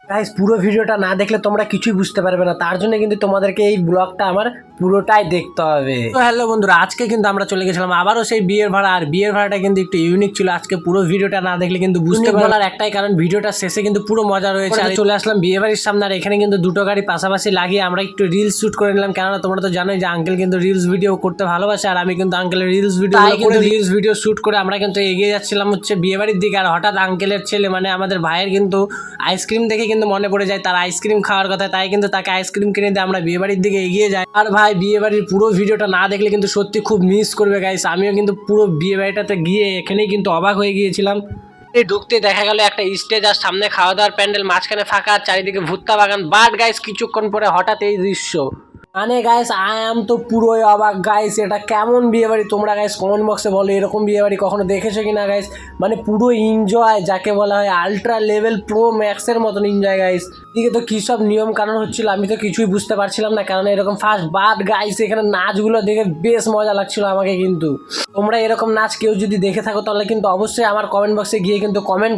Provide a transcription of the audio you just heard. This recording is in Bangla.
গাইস পুরো ভিডিওটা না দেখলে তোমরা কিছুই বুঝতে পারবে না, তার জন্য কিন্তু তোমাদেরকে এই ব্লগটা আমার পুরোটাই দেখতে হবে। তো হ্যালো বন্ধুরা, আজকে কিন্তু আমরা চলে গেছিলাম আবারও সেই বিয়ের ভাড়া। আর বিয়ের ভাড়াটা কিন্তু একটু ইউনিক ছিল। আজকে পুরো ভিডিওটা না দেখলে কিন্তু বুঝতে পারবে না। একটাই কারণ, ভিডিওটা শেষে কিন্তু পুরো মজা রয়েছে। আর চলে আসলাম বিয়ে বাড়ির সামনে, আর এখানে কিন্তু দুটো গাড়ি পাশাপাশি লাগিয়ে আমরা একটু রিলস শুট করে নিলাম। কেননা তোমরা তো জানোই যে আঙ্কেল কিন্তু রিলস ভিডিও করতে ভালোবাসে, আর আমি কিন্তু আঙ্কেলের রিলস ভিডিও শুট করে আমরা কিন্তু এগিয়ে যাচ্ছিলাম হচ্ছে বিয়ে বাড়ির দিকে। আর হঠাৎ আঙ্কেলের ছেলে মানে আমাদের ভাইয়ের কিন্তু আইসক্রিম দেখে কিন্তু মনে পড়ে যায় তার আইসক্রিম খাওয়ার কথা, তাই কিন্তু তাকে আইসক্রিম কিনে দিয়ে আমরা বিয়ে বাড়ির দিকে এগিয়ে যাই। আর ভাই বিয়ে বাড়ির পুরো ভিডিওটা না দেখলে কিন্তু সত্যি খুব মিস করবে গাইস। আমিও কিন্তু পুরো বিয়ে বাড়িটাতে গিয়ে এখানেই কিন্তু অবাক হয়ে গিয়েছিলাম। ঢুকতে দেখা গেল একটা স্টেজ, আর সামনে খাওয়া দাওয়ার প্যান্ডেল, মাঝখানে ফাঁকা, চারিদিকে ভুট্টা বাগান। বাট গাইস কিছুক্ষণ পরে হঠাৎ এই দৃশ্য, মানে গাইস আই এম তো পুরোই অবাক গাইস। এটা কেমন বিয়ে বাড়ি তোমরা গাইস কমেন্ট বক্সে বলো, এরকম বিয়ে বাড়ি কখনো দেখেছো কিনা গাইস? মানে পুরো এনজয়, যাকে বলা হয় আলট্রা লেভেল প্রো ম্যাক্সের মতন এনজয় গাইস। এদিকে তো কী সব নিয়ম কানুন হচ্ছিল আমি তো কিছুই বুঝতে পারছিলাম না, কারণ এরকম ফার্স্ট। বাট গাইস এখানে নাচগুলো দেখে বেশ মজা লাগছিল আমাকে। কিন্তু তোমরা এরকম নাচ কেউ যদি দেখে থাকো তাহলে কিন্তু অবশ্যই আমার কমেন্ট বক্সে গিয়ে কিন্তু কমেন্ট করো।